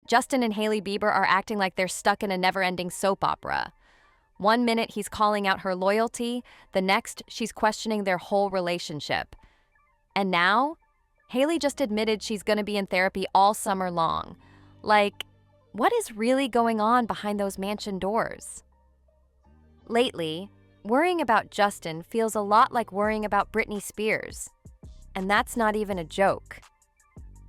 Justin and Hailey Bieber are acting like they're stuck in a never-ending soap opera. One minute he's calling out her loyalty, the next she's questioning their whole relationship. And now, Hailey just admitted she's gonna be in therapy all summer long. Like, what is really going on behind those mansion doors? Lately, worrying about Justin feels a lot like worrying about Britney Spears. And that's not even a joke.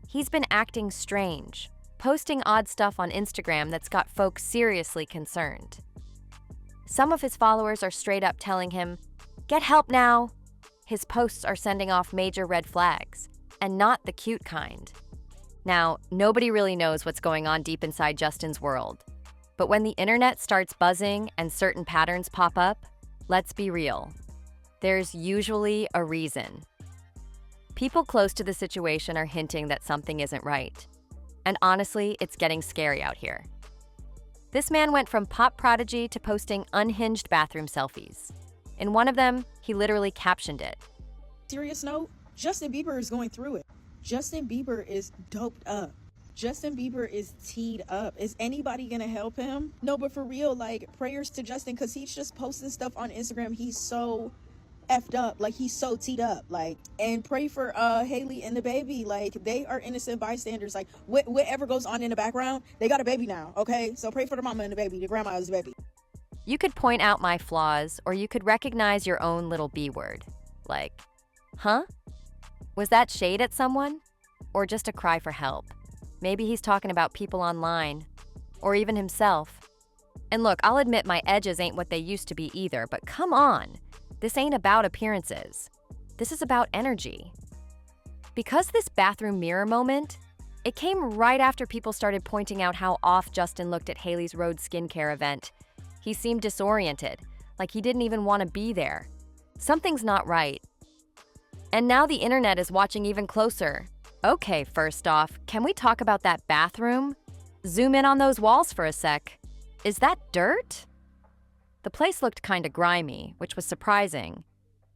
He's been acting strange, posting odd stuff on Instagram that's got folks seriously concerned. Some of his followers are straight up telling him, "Get help now!" His posts are sending off major red flags, and not the cute kind. Now, nobody really knows what's going on deep inside Justin's world. But when the internet starts buzzing and certain patterns pop up, let's be real. There's usually a reason. People close to the situation are hinting that something isn't right. And honestly, it's getting scary out here. This man went from pop prodigy to posting unhinged bathroom selfies. In one of them, he literally captioned it. Serious note, Justin Bieber is going through it. Justin Bieber is doped up. Justin Bieber is teed up. Is anybody gonna help him? No, but for real, like, prayers to Justin, because he's just posting stuff on Instagram. He's so effed up, like, he's so teed up, like. And pray for Hailey and the baby. Like, they are innocent bystanders. Like, whatever goes on in the background, they got a baby now, okay? So pray for the mama and the baby, the grandma and the baby. You could point out my flaws, or you could recognize your own little B word. Like, huh? Was that shade at someone? Or just a cry for help? Maybe he's talking about people online, or even himself. And look, I'll admit my edges ain't what they used to be either, but come on. This ain't about appearances. This is about energy. Because this bathroom mirror moment, it came right after people started pointing out how off Justin looked at Hailey's Road skincare event. He seemed disoriented, like he didn't even want to be there. Something's not right. And now the internet is watching even closer. Okay, first off, can we talk about that bathroom? Zoom in on those walls for a sec. Is that dirt? The place looked kinda grimy, which was surprising.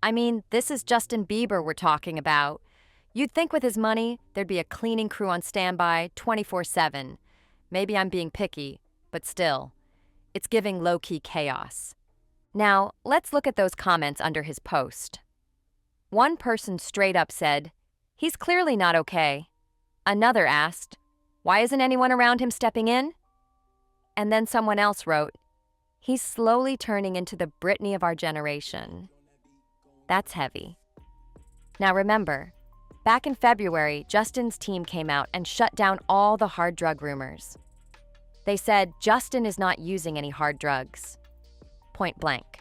I mean, this is Justin Bieber we're talking about. You'd think with his money, there'd be a cleaning crew on standby 24/7. Maybe I'm being picky, but still, it's giving low-key chaos. Now, let's look at those comments under his post. One person straight up said, "He's clearly not okay." Another asked, "Why isn't anyone around him stepping in?" And then someone else wrote, "He's slowly turning into the Britney of our generation." That's heavy. Now remember, back in February, Justin's team came out and shut down all the hard drug rumors. They said Justin is not using any hard drugs. Point blank.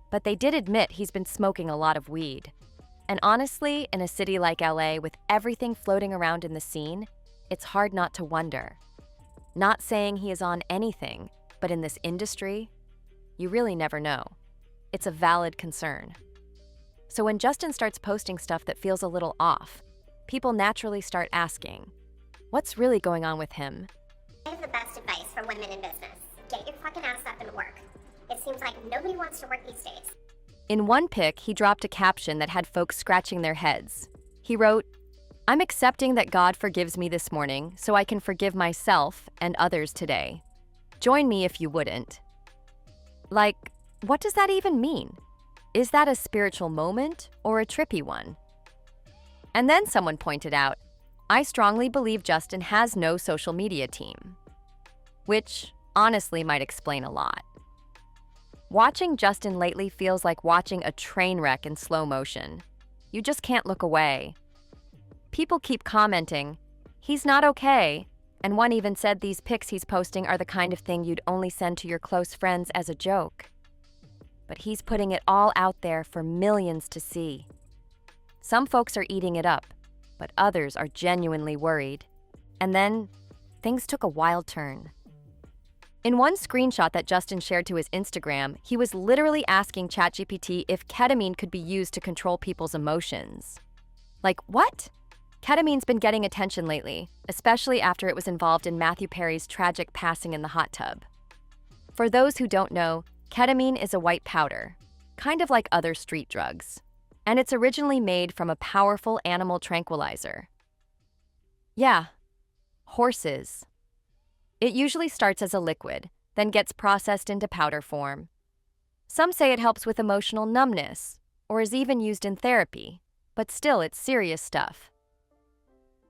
But they did admit he's been smoking a lot of weed. And honestly, in a city like LA with everything floating around in the scene, it's hard not to wonder. Not saying he is on anything, but in this industry, you really never know. It's a valid concern. So when Justin starts posting stuff that feels a little off, people naturally start asking, what's really going on with him? I have the best advice for women in business. Get your fucking ass up and work. It seems like nobody wants to work these days. In one pic, he dropped a caption that had folks scratching their heads. He wrote, "I'm accepting that God forgives me this morning so I can forgive myself and others today. Join me if you wouldn't." Like, what does that even mean? Is that a spiritual moment or a trippy one? And then someone pointed out, "I strongly believe Justin has no social media team." Which honestly might explain a lot. Watching Justin lately feels like watching a train wreck in slow motion. You just can't look away. People keep commenting, "He's not okay," and one even said these pics he's posting are the kind of thing you'd only send to your close friends as a joke. But he's putting it all out there for millions to see. Some folks are eating it up, but others are genuinely worried. And then, things took a wild turn. In one screenshot that Justin shared to his Instagram, he was literally asking ChatGPT if ketamine could be used to control people's emotions. Like, what? Ketamine's been getting attention lately, especially after it was involved in Matthew Perry's tragic passing in the hot tub. For those who don't know, ketamine is a white powder, kind of like other street drugs, and it's originally made from a powerful animal tranquilizer. Yeah, horses. It usually starts as a liquid, then gets processed into powder form. Some say it helps with emotional numbness, or is even used in therapy, but still it's serious stuff.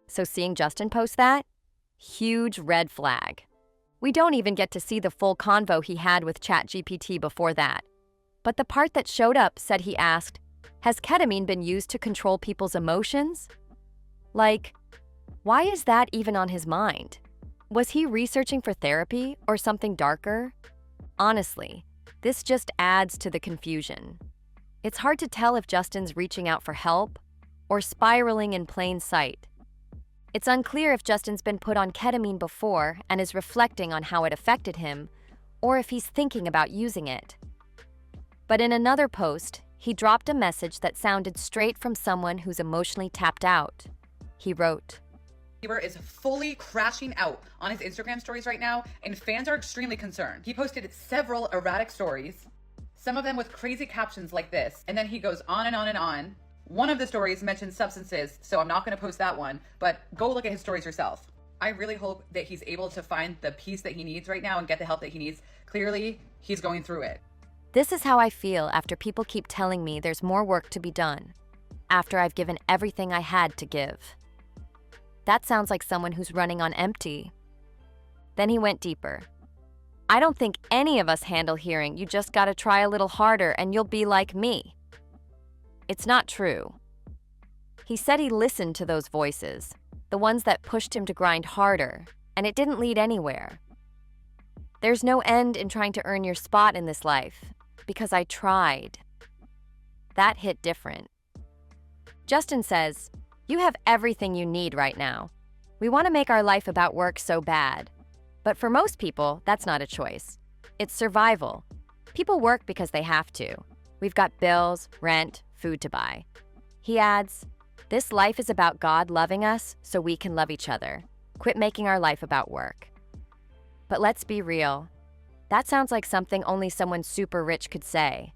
So seeing Justin post that? Huge red flag. We don't even get to see the full convo he had with ChatGPT before that. But the part that showed up said he asked, "Has ketamine been used to control people's emotions?" Like, why is that even on his mind? Was he researching for therapy or something darker? Honestly, this just adds to the confusion. It's hard to tell if Justin's reaching out for help or spiraling in plain sight. It's unclear if Justin's been put on ketamine before and is reflecting on how it affected him, or if he's thinking about using it. But in another post, he dropped a message that sounded straight from someone who's emotionally tapped out. He wrote, Bieber is fully crashing out on his Instagram stories right now, and fans are extremely concerned. He posted several erratic stories, some of them with crazy captions like this, and then he goes on and on and on. One of the stories mentions substances, so I'm not going to post that one, but go look at his stories yourself. I really hope that he's able to find the peace that he needs right now and get the help that he needs. Clearly, he's going through it. "This is how I feel after people keep telling me there's more work to be done, after I've given everything I had to give." That sounds like someone who's running on empty. Then he went deeper. "I don't think any of us handle hearing you just gotta try a little harder and you'll be like me." It's not true. He said he listened to those voices, the ones that pushed him to grind harder, and it didn't lead anywhere. "There's no end in trying to earn your spot in this life, because I tried." That hit different. Justin says, "You have everything you need right now. We want to make our life about work so bad. But for most people, that's not a choice. It's survival. People work because they have to. We've got bills, rent, food to buy." He adds, "This life is about God loving us so we can love each other. Quit making our life about work." But let's be real. That sounds like something only someone super rich could say.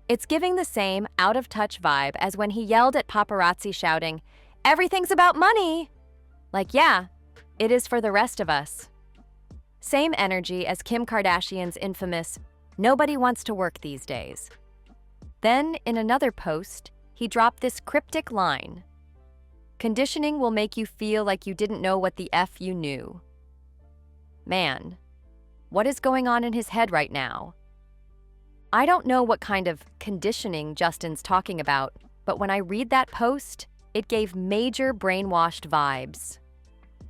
It's giving the same out-of-touch vibe as when he yelled at paparazzi shouting, "Everything's about money!" Like, yeah, it is for the rest of us. Same energy as Kim Kardashian's infamous, "Nobody wants to work these days." Then, in another post, he dropped this cryptic line, "Conditioning will make you feel like you didn't know what the F you knew." Man, what is going on in his head right now? I don't know what kind of conditioning Justin's talking about, but when I read that post, it gave major brainwashed vibes.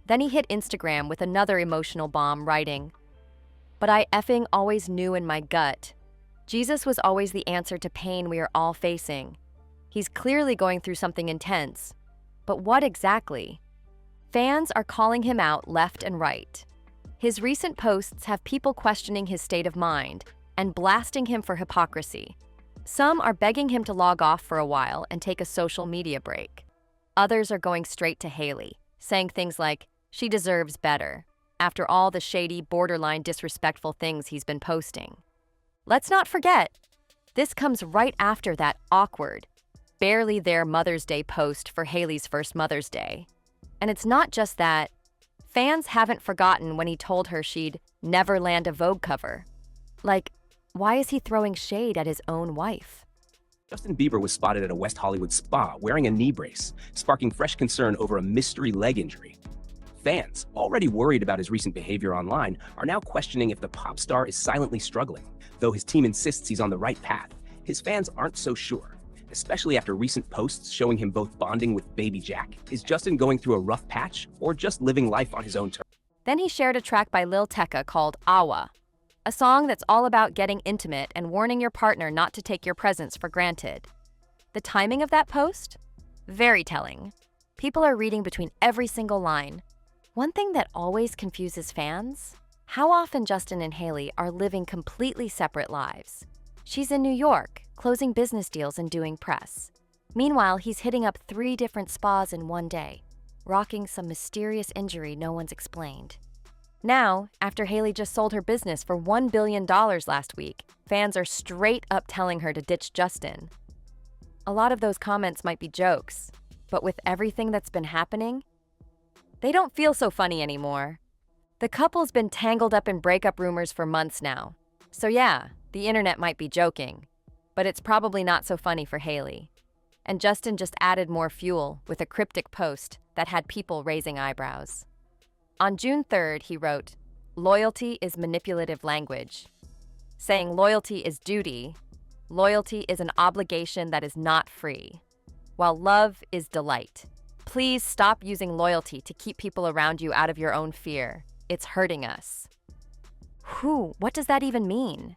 Then he hit Instagram with another emotional bomb, writing, "But I effing always knew in my gut. Jesus was always the answer to pain we are all facing. He's clearly going through something intense. But what exactly?" Fans are calling him out left and right. His recent posts have people questioning his state of mind and blasting him for hypocrisy. Some are begging him to log off for a while and take a social media break. Others are going straight to Hailey, saying things like, "She deserves better," after all the shady, borderline disrespectful things he's been posting. Let's not forget, this comes right after that awkward, barely there Mother's Day post for Hailey's first Mother's Day. And it's not just that. Fans haven't forgotten when he told her she'd never land a Vogue cover. Like, why is he throwing shade at his own wife? Justin Bieber was spotted at a West Hollywood spa wearing a knee brace, sparking fresh concern over a mystery leg injury. Fans, already worried about his recent behavior online, are now questioning if the pop star is silently struggling. Though his team insists he's on the right path, his fans aren't so sure, especially after recent posts showing him both bonding with baby Jack. Is Justin going through a rough patch, or just living life on his own terms? Then he shared a track by Lil Tecca called Awa, a song that's all about getting intimate and warning your partner not to take your presence for granted. The timing of that post? Very telling. People are reading between every single line. One thing that always confuses fans? How often Justin and Hailey are living completely separate lives. She's in New York, closing business deals and doing press. Meanwhile, he's hitting up 3 different spas in one day, rocking some mysterious injury no one's explained. Now, after Hailey just sold her business for $1 billion last week, fans are straight up telling her to ditch Justin. A lot of those comments might be jokes, but with everything that's been happening, they don't feel so funny anymore. The couple's been tangled up in breakup rumors for months now. So yeah, the internet might be joking, but it's probably not so funny for Hailey. And Justin just added more fuel with a cryptic post that had people raising eyebrows. On June 3rd, he wrote, "Loyalty is manipulative language," saying loyalty is duty. Loyalty is an obligation that is not free, while love is delight. Please stop using loyalty to keep people around you out of your own fear. It's hurting us. What does that even mean?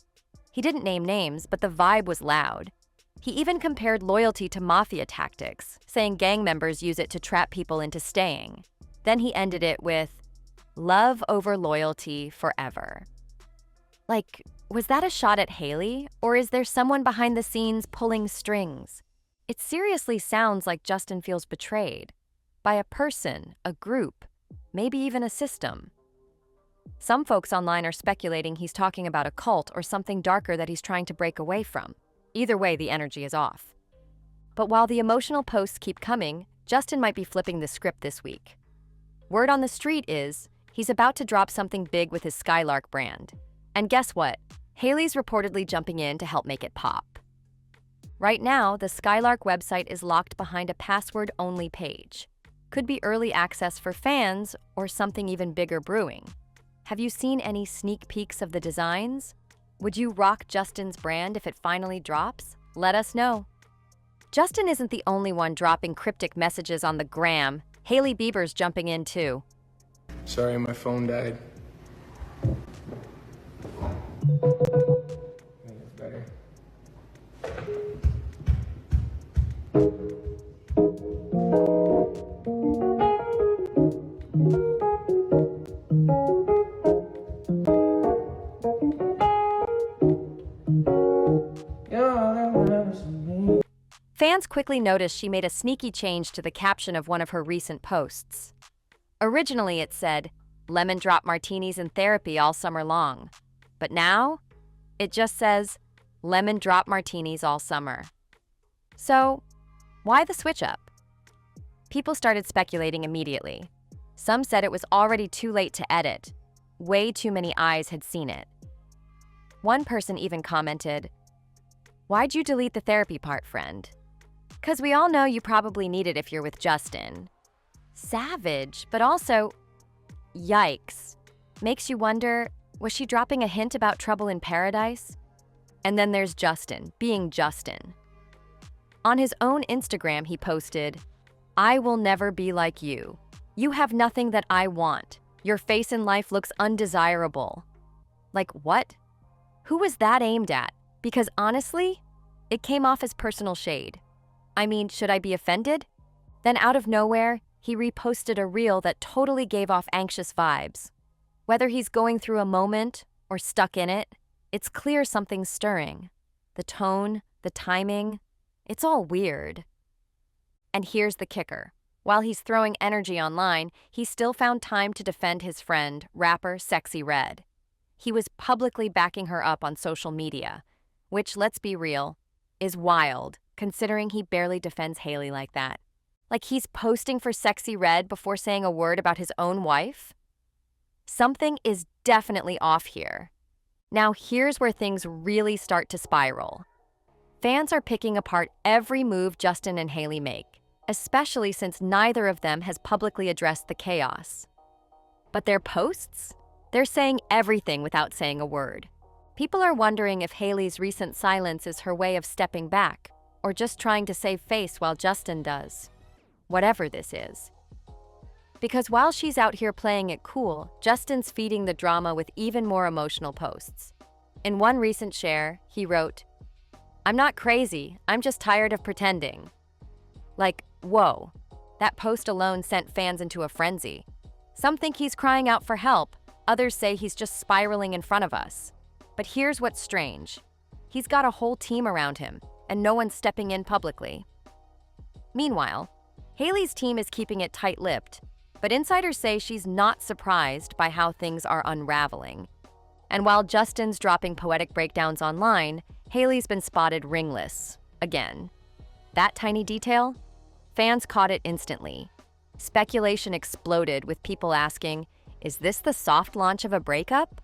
He didn't name names, but the vibe was loud. He even compared loyalty to mafia tactics, saying gang members use it to trap people into staying. Then he ended it with, "Love over loyalty forever." Like, was that a shot at Hailey, or is there someone behind the scenes pulling strings? It seriously sounds like Justin feels betrayed by a person, a group, maybe even a system. Some folks online are speculating he's talking about a cult or something darker that he's trying to break away from. Either way, the energy is off. But while the emotional posts keep coming, Justin might be flipping the script this week. Word on the street is he's about to drop something big with his Skylark brand. And guess what? Hailey's reportedly jumping in to help make it pop. Right now, the Skylark website is locked behind a password-only page. Could be early access for fans or something even bigger brewing. Have you seen any sneak peeks of the designs? Would you rock Justin's brand if it finally drops? Let us know. Justin isn't the only one dropping cryptic messages on the gram. Hailey Bieber's jumping in too. Sorry, my phone died. I think it's better. Fans quickly noticed she made a sneaky change to the caption of one of her recent posts. Originally it said, "Lemon drop martinis in therapy all summer long." But now, it just says, "Lemon drop martinis all summer." So, why the switch up? People started speculating immediately. Some said it was already too late to edit. Way too many eyes had seen it. One person even commented, "Why'd you delete the therapy part, friend? 'Cause we all know you probably need it if you're with Justin." Savage, but also, yikes. Makes you wonder, was she dropping a hint about trouble in paradise? And then there's Justin, being Justin. On his own Instagram, he posted, "I will never be like you. You have nothing that I want. Your face in life looks undesirable." Like what? Who was that aimed at? Because honestly, it came off as personal shade. I mean, should I be offended? Then out of nowhere, he reposted a reel that totally gave off anxious vibes. Whether he's going through a moment or stuck in it, it's clear something's stirring. The tone, the timing, it's all weird. And here's the kicker. While he's throwing energy online, he still found time to defend his friend, rapper Sexy Red. He was publicly backing her up on social media, which, let's be real, is wild, considering he barely defends Hailey like that. Like he's posting for Sexy Red before saying a word about his own wife? Something is definitely off here. Now here's where things really start to spiral. Fans are picking apart every move Justin and Hailey make, especially since neither of them has publicly addressed the chaos. But their posts? They're saying everything without saying a word. People are wondering if Hailey's recent silence is her way of stepping back, or just trying to save face while Justin does. Whatever this is. Because while she's out here playing it cool, Justin's feeding the drama with even more emotional posts. In one recent share, he wrote, "I'm not crazy, I'm just tired of pretending." Like, whoa, that post alone sent fans into a frenzy. Some think he's crying out for help, others say he's just spiraling in front of us. But here's what's strange. He's got a whole team around him, and no one's stepping in publicly. Meanwhile, Hailey's team is keeping it tight-lipped, but insiders say she's not surprised by how things are unraveling. And while Justin's dropping poetic breakdowns online, Hailey's been spotted ringless, again. That tiny detail? Fans caught it instantly. Speculation exploded with people asking, Is this the soft launch of a breakup?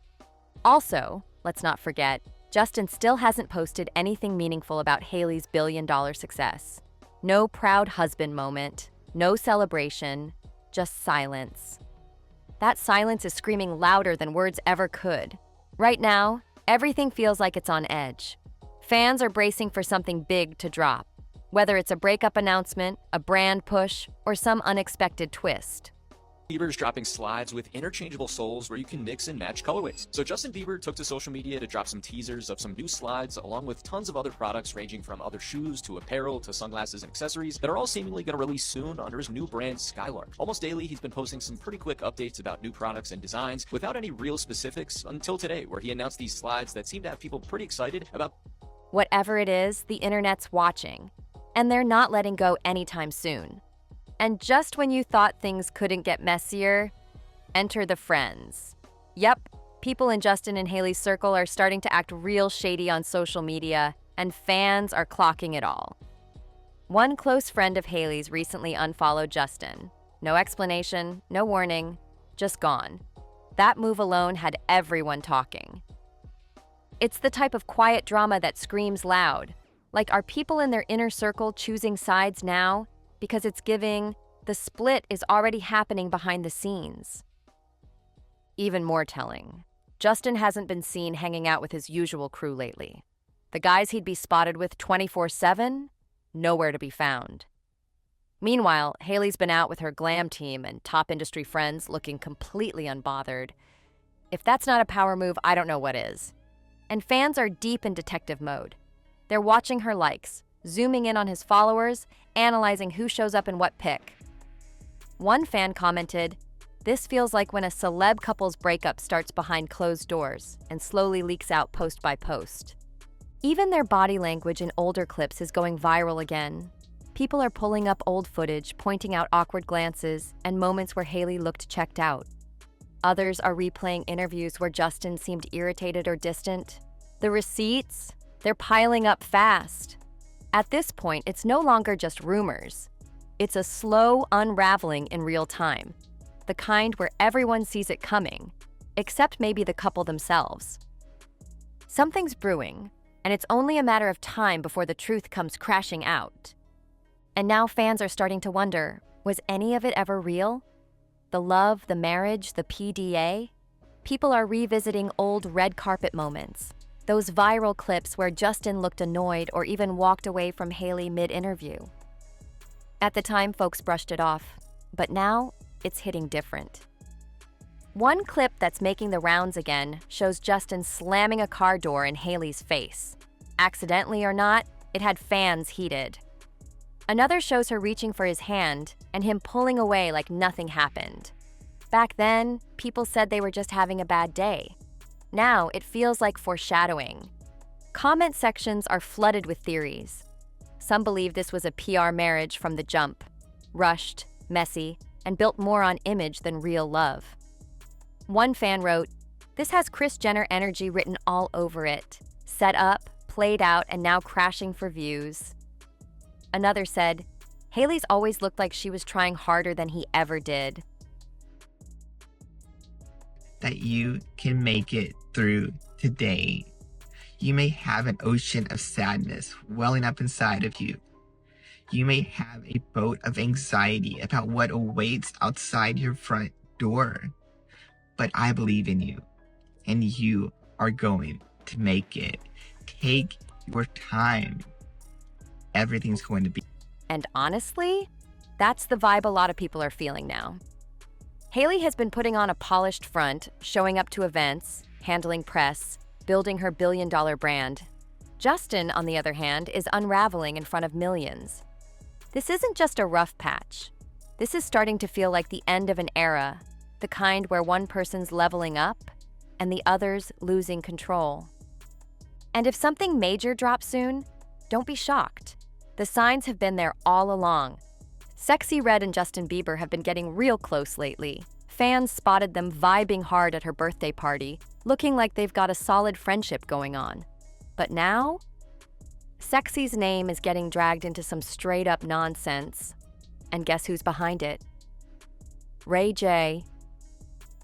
Also, let's not forget, Justin still hasn't posted anything meaningful about Hailey's billion-dollar success. No proud husband moment, no celebration, just silence. That silence is screaming louder than words ever could. Right now, everything feels like it's on edge. Fans are bracing for something big to drop, whether it's a breakup announcement, a brand push, or some unexpected twist. Bieber's dropping slides with interchangeable soles where you can mix and match colorways. So Justin Bieber took to social media to drop some teasers of some new slides along with tons of other products ranging from other shoes to apparel to sunglasses and accessories that are all seemingly going to release soon under his new brand Skylark. Almost daily, he's been posting some pretty quick updates about new products and designs without any real specifics until today, where he announced these slides that seem to have people pretty excited about. Whatever it is, the internet's watching, and they're not letting go anytime soon. And just when you thought things couldn't get messier, enter the friends. Yep, people in Justin and Hailey's circle are starting to act real shady on social media, and fans are clocking it all. One close friend of Hailey's recently unfollowed Justin. No explanation, no warning, just gone. That move alone had everyone talking. It's the type of quiet drama that screams loud. Like, are people in their inner circle choosing sides now? Because it's giving, the split is already happening behind the scenes. Even more telling, Justin hasn't been seen hanging out with his usual crew lately. The guys he'd be spotted with 24/7, nowhere to be found. Meanwhile, Hailey's been out with her glam team and top industry friends looking completely unbothered. If that's not a power move, I don't know what is. And fans are deep in detective mode. They're watching her likes, zooming in on his followers, analyzing who shows up in what pic. One fan commented, "This feels like when a celeb couple's breakup starts behind closed doors and slowly leaks out post by post." Even their body language in older clips is going viral again. People are pulling up old footage, pointing out awkward glances and moments where Hailey looked checked out. Others are replaying interviews where Justin seemed irritated or distant. The receipts, they're piling up fast. At this point, it's no longer just rumors. It's a slow unraveling in real time, the kind where everyone sees it coming, except maybe the couple themselves. Something's brewing, and it's only a matter of time before the truth comes crashing out. And now fans are starting to wonder, was any of it ever real? The love, the marriage, the PDA? People are revisiting old red carpet moments. Those viral clips where Justin looked annoyed or even walked away from Hailey mid-interview. At the time, folks brushed it off, but now it's hitting different. One clip that's making the rounds again shows Justin slamming a car door in Hailey's face. Accidentally or not, it had fans heated. Another shows her reaching for his hand and him pulling away like nothing happened. Back then, people said they were just having a bad day. Now, it feels like foreshadowing. Comment sections are flooded with theories. Some believe this was a PR marriage from the jump, rushed, messy, and built more on image than real love. One fan wrote, "This has Kris Jenner energy written all over it. Set up, played out, and now crashing for views." Another said, "Hailey's always looked like she was trying harder than he ever did." That you can make it through today. You may have an ocean of sadness welling up inside of you. You may have a boat of anxiety about what awaits outside your front door. But I believe in you, and you are going to make it. Take your time. Everything's going to be. And honestly, that's the vibe a lot of people are feeling now. Hailey has been putting on a polished front, showing up to events, handling press, building her billion-dollar brand. Justin, on the other hand, is unraveling in front of millions. This isn't just a rough patch. This is starting to feel like the end of an era, the kind where one person's leveling up and the other's losing control. And if something major drops soon, don't be shocked. The signs have been there all along. Sexy Red and Justin Bieber have been getting real close lately. Fans spotted them vibing hard at her birthday party, looking like they've got a solid friendship going on. But now, Sexy's name is getting dragged into some straight-up nonsense. And guess who's behind it? Ray J.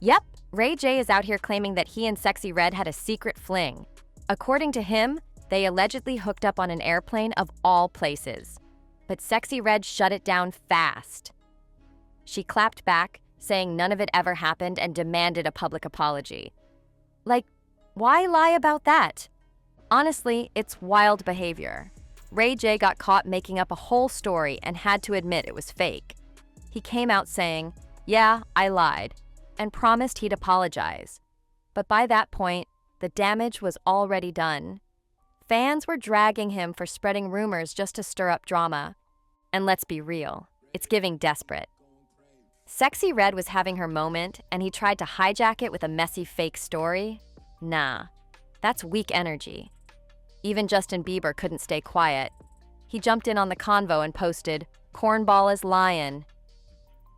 Yep, Ray J is out here claiming that he and Sexy Red had a secret fling. According to him, they allegedly hooked up on an airplane of all places. But Sexy Red shut it down fast. She clapped back, saying none of it ever happened and demanded a public apology. Like, why lie about that? Honestly, it's wild behavior. Ray J got caught making up a whole story and had to admit it was fake. He came out saying, "Yeah, I lied," and promised he'd apologize. But by that point, the damage was already done. Fans were dragging him for spreading rumors just to stir up drama. And let's be real, it's giving desperate. Sexy Red was having her moment, and he tried to hijack it with a messy fake story? Nah, that's weak energy. Even Justin Bieber couldn't stay quiet. He jumped in on the convo and posted, "Cornball is lying."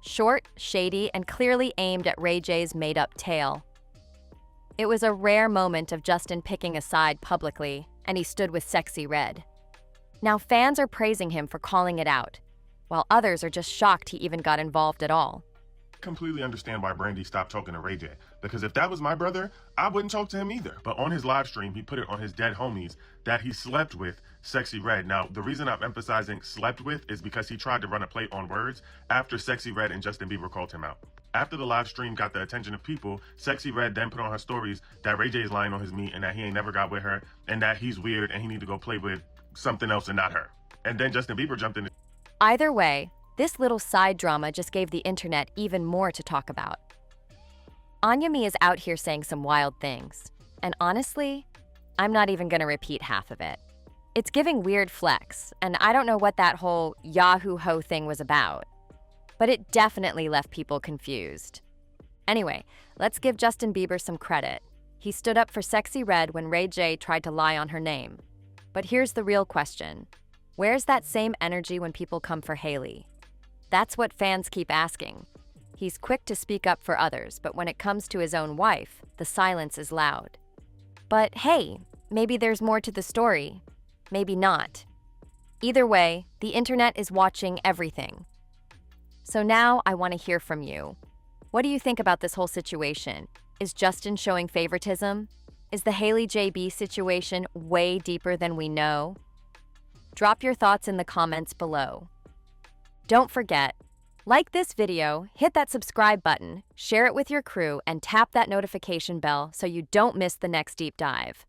Short, shady, and clearly aimed at Ray J's made-up tale. It was a rare moment of Justin picking a side publicly, and he stood with Sexy Red. Now fans are praising him for calling it out, while others are just shocked he even got involved at all. Completely understand why Brandy stopped talking to Ray J, because if that was my brother, I wouldn't talk to him either. But on his live stream, he put it on his dead homies that he slept with Sexy Red. Now, the reason I'm emphasizing slept with is because he tried to run a play on words after Sexy Red and Justin Bieber called him out. After the live stream got the attention of people, Sexy Red then put on her stories that Ray J is lying on his meat and that he ain't never got with her and that he's weird and he need to go play with something else and not her. And then Justin Bieber jumped in. Either way, this little side drama just gave the internet even more to talk about. Anyami is out here saying some wild things, and honestly, I'm not even gonna repeat half of it. It's giving weird flex, and I don't know what that whole Yahoo Ho thing was about, but it definitely left people confused. Anyway, let's give Justin Bieber some credit. He stood up for Sexy Red when Ray J tried to lie on her name. But here's the real question. Where's that same energy when people come for Hailey? That's what fans keep asking. He's quick to speak up for others, but when it comes to his own wife, the silence is loud. But hey, maybe there's more to the story. Maybe not. Either way, the internet is watching everything. So now I want to hear from you. What do you think about this whole situation? Is Justin showing favoritism? Is the Hailey JB situation way deeper than we know? Drop your thoughts in the comments below. Don't forget, like this video, hit that subscribe button, share it with your crew, and tap that notification bell so you don't miss the next deep dive.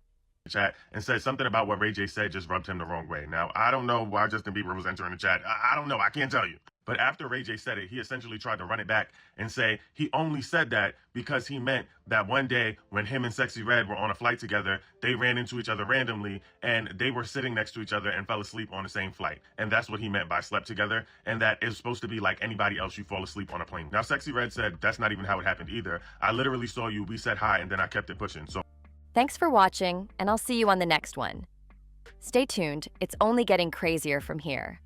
Chat and said something about what Ray J said just rubbed him the wrong way. Now, I don't know why Justin Bieber was entering the chat. I don't know. I can't tell you. But after Ray J said it, he essentially tried to run it back and say he only said that because he meant that one day when him and Sexy Red were on a flight together, they ran into each other randomly and they were sitting next to each other and fell asleep on the same flight. And that's what he meant by slept together. And that is supposed to be like anybody else you fall asleep on a plane. Now, Sexy Red said that's not even how it happened either. I literally saw you, we said hi, and then I kept it pushing. So Thanks for watching, and I'll see you on the next one. Stay tuned, it's only getting crazier from here.